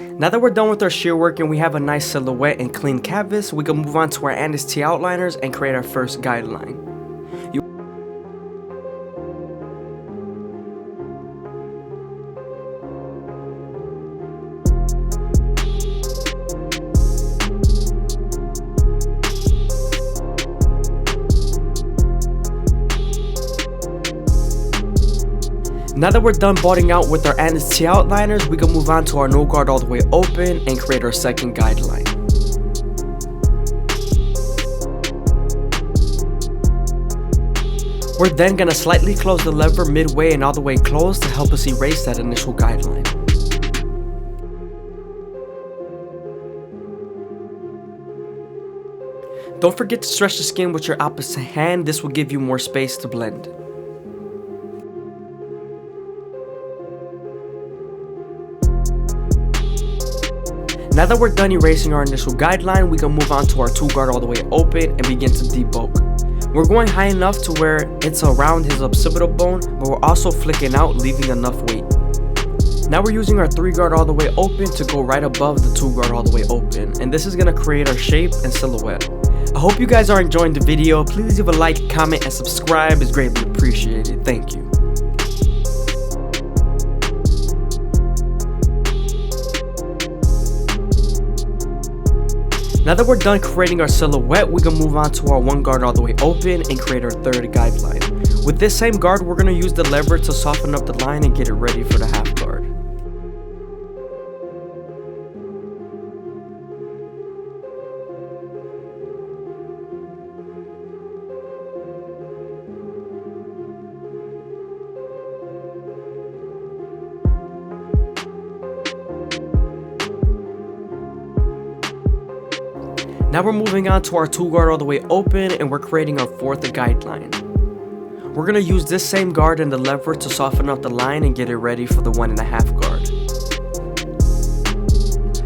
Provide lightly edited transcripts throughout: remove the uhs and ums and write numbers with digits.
Now that we're done with our shear work and we have a nice silhouette and clean canvas, we can move on to our NST outliners and create our first guideline. Now that we're done botting out with our NST outliners, we can move on to our no guard all the way open and create our second guideline. We're then going to slightly close the lever midway and all the way close to help us erase that initial guideline. Don't forget to stretch the skin with your opposite hand. This will give you more space to blend. Now that we're done erasing our initial guideline, we can move on to our 2 guard all the way open and begin to debulk. We're going high enough to where it's around his occipital bone, but we're also flicking out, leaving enough weight. Now we're using our 3 guard all the way open to go right above the 2 guard all the way open, and this is going to create our shape and silhouette. I hope you guys are enjoying the video. Please leave a like, comment, and subscribe. It's greatly appreciated. Thank you. Now that we're done creating our silhouette, we can move on to our 1 guard all the way open and create our third guideline. With this same guard, we're going to use the lever to soften up the line and get it ready for the half guard. Now we're moving on to our 2 guard all the way open and we're creating our 4th guideline. We're going to use this same guard and the lever to soften up the line and get it ready for the 1.5 guard.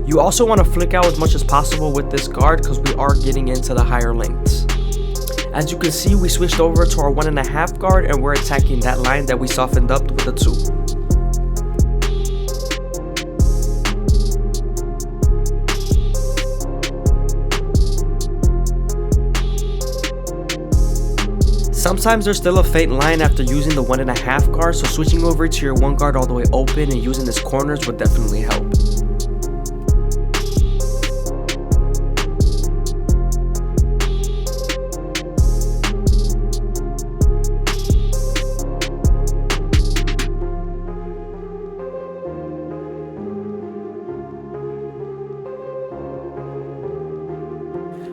You also want to flick out as much as possible with this guard because we are getting into the higher lengths. As you can see, we switched over to our 1.5 guard and we're attacking that line that we softened up with the 2. Sometimes there's still a faint line after using the 1.5 guard, so switching over to your 1 guard all the way open and using its corners would definitely help.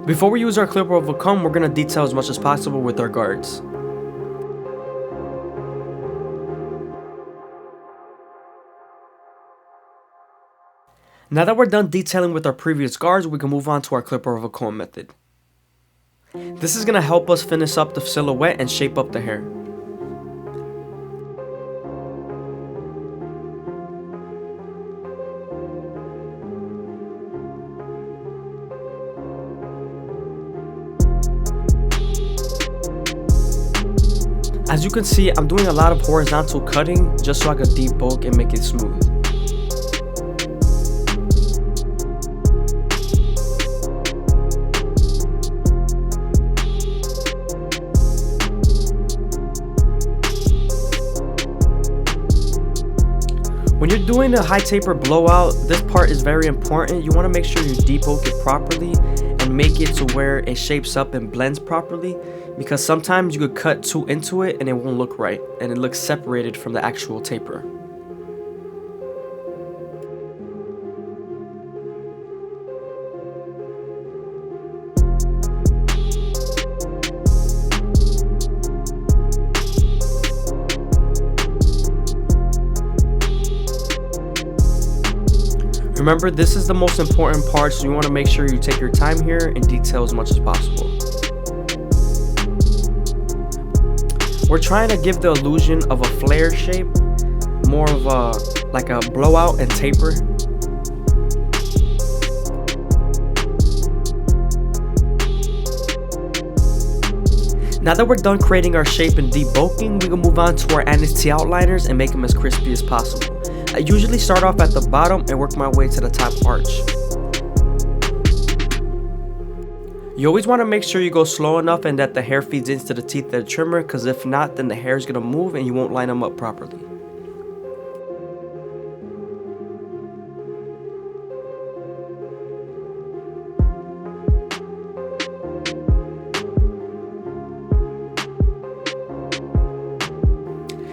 Before we use our clipper of a comb, we're going to detail as much as possible with our guards. Now that we're done detailing with our previous guards, we can move on to our clipper of a comb method. This is going to help us finish up the silhouette and shape up the hair. As you can see, I'm doing a lot of horizontal cutting just so I can debulk and make it smooth. When you're doing a high taper blowout, this part is very important. You want to make sure you debulk it properly and make it to where it shapes up and blends properly, because sometimes you could cut too into it and it won't look right and it looks separated from the actual taper. Remember, this is the most important part, so you want to make sure you take your time here and detail as much as possible. We're trying to give the illusion of a flare shape, more of a like a blowout and taper. Now that we're done creating our shape and debulking, we can move on to our NST outliners and make them as crispy as possible. I usually start off at the bottom and work my way to the top arch. You always want to make sure you go slow enough and that the hair feeds into the teeth of the trimmer, because if not, then the hair is going to move and you won't line them up properly.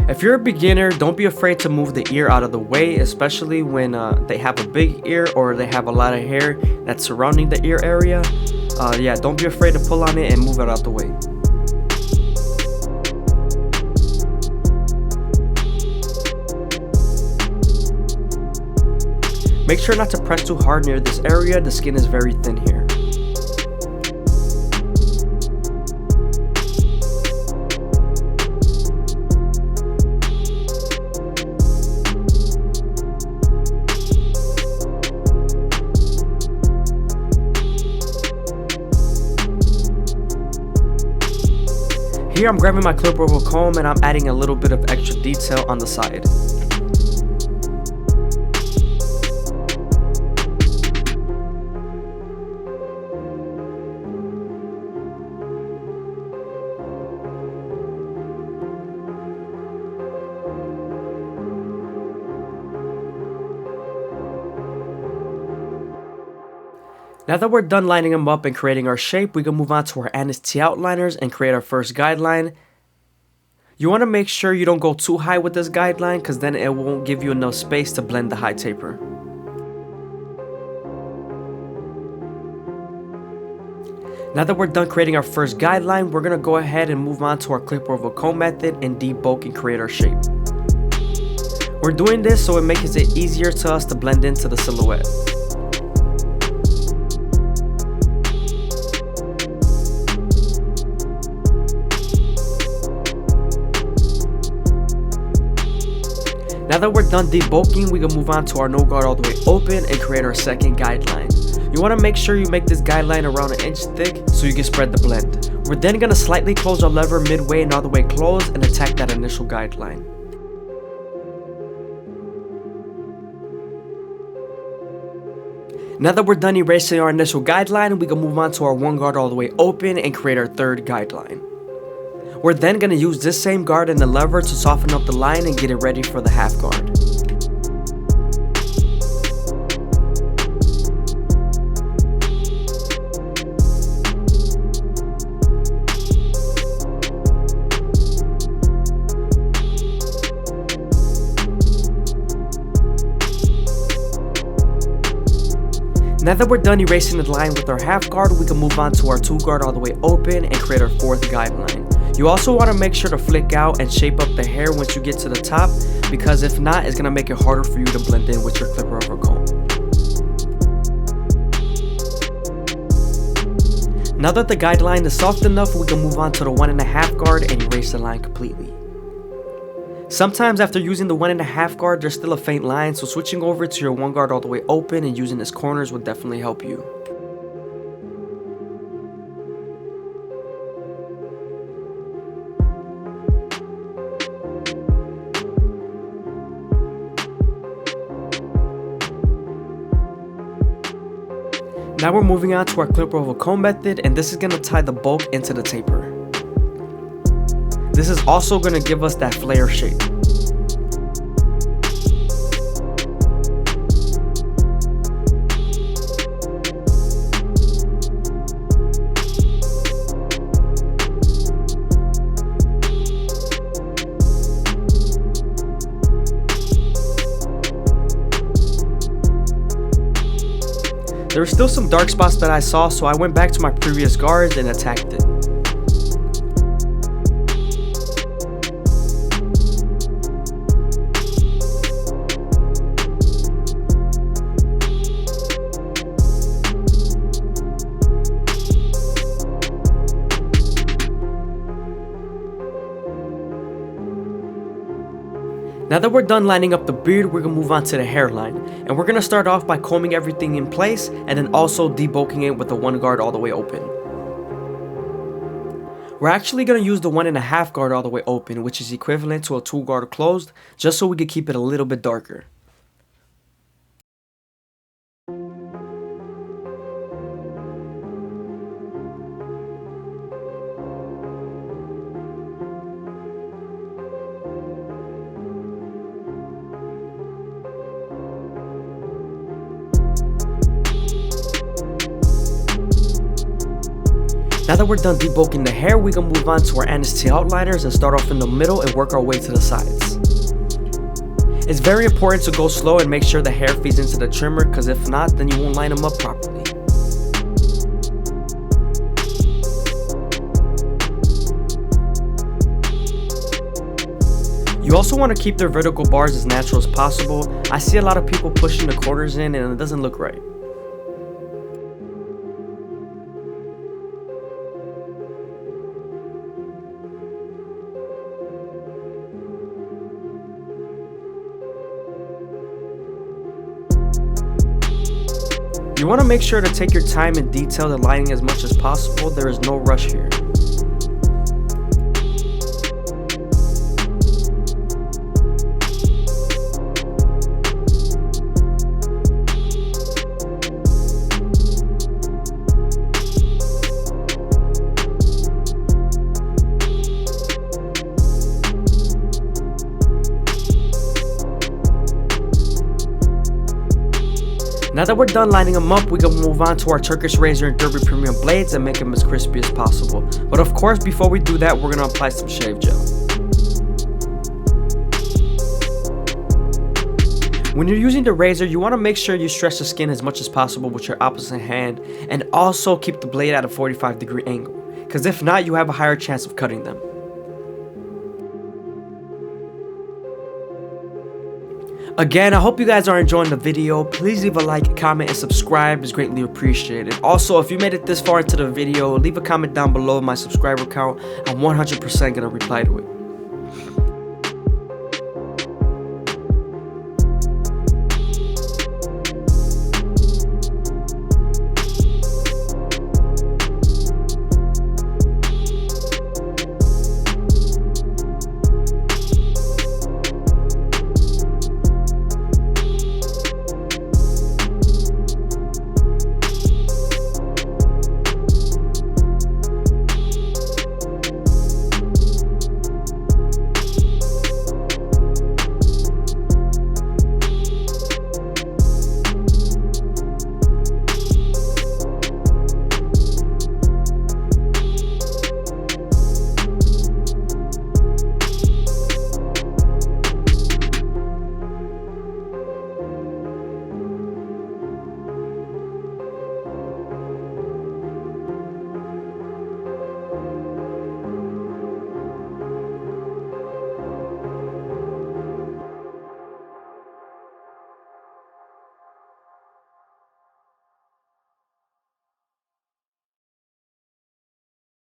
If you're a beginner, don't be afraid to move the ear out of the way, especially when they have a big ear or they have a lot of hair that's surrounding the ear area. Yeah, don't be afraid to pull on it and move it out the way. Make sure not to press too hard near this area, the skin is very thin here. Here I'm grabbing my clipper with a comb and I'm adding a little bit of extra detail on the side. Now that we're done lining them up and creating our shape, we can move on to our T outliners and create our first guideline. You want to make sure you don't go too high with this guideline, because then it won't give you enough space to blend the high taper. Now that we're done creating our first guideline, we're going to go ahead and move on to our clipper over comb method and debulk and create our shape. We're doing this so it makes it easier to us to blend into the silhouette. Now that we're done debulking, we can move on to our no guard all the way open and create our second guideline. You want to make sure you make this guideline around 1 inch thick so you can spread the blend. We're then going to slightly close our lever midway and all the way closed and attack that initial guideline. Now that we're done erasing our initial guideline, we can move on to our 1 guard all the way open and create our third guideline. We're then going to use this same guard and the lever to soften up the line and get it ready for the half guard. Now that we're done erasing the line with our half guard, we can move on to our 2 guard all the way open and create our fourth guideline. You also want to make sure to flick out and shape up the hair once you get to the top, because if not, it's going to make it harder for you to blend in with your clipper over comb. Now that the guideline is soft enough, we can move on to the 1.5 guard and erase the line completely. Sometimes after using the 1.5 guard, there's still a faint line, so switching over to your 1 guard all the way open and using its corners will definitely help you. Now we're moving on to our clipper over comb method, and this is going to tie the bulk into the taper. This is also going to give us that flare shape. There were still some dark spots that I saw, so I went back to my previous guards and attacked it. Now that we're done lining up the beard, we're going to move on to the hairline. And we're going to start off by combing everything in place and then also debulking it with the 1 guard all the way open. We're actually going to use the 1.5 guard all the way open, which is equivalent to a 2 guard closed, just so we can keep it a little bit darker. Now that we're done debulking the hair, we can move on to our NST outliners and start off in the middle and work our way to the sides. It's very important to go slow and make sure the hair feeds into the trimmer, because if not, then you won't line them up properly. You also want to keep their vertical bars as natural as possible. I see a lot of people pushing the corners in and it doesn't look right. You want to make sure to take your time and detail the lining as much as possible. There is no rush here. Now that we're done lining them up, we can move on to our Turkish razor and Derby Premium blades and make them as crispy as possible. But of course, before we do that, we're going to apply some shave gel. When you're using the razor, you want to make sure you stretch the skin as much as possible with your opposite hand, and also keep the blade at a 45-degree angle, because if not, you have a higher chance of cutting them. Again, I hope you guys are enjoying the video. Please leave a like, comment, and subscribe. It's greatly appreciated. Also, if you made it this far into the video, leave a comment down below my subscriber count. I'm 100% gonna reply to it.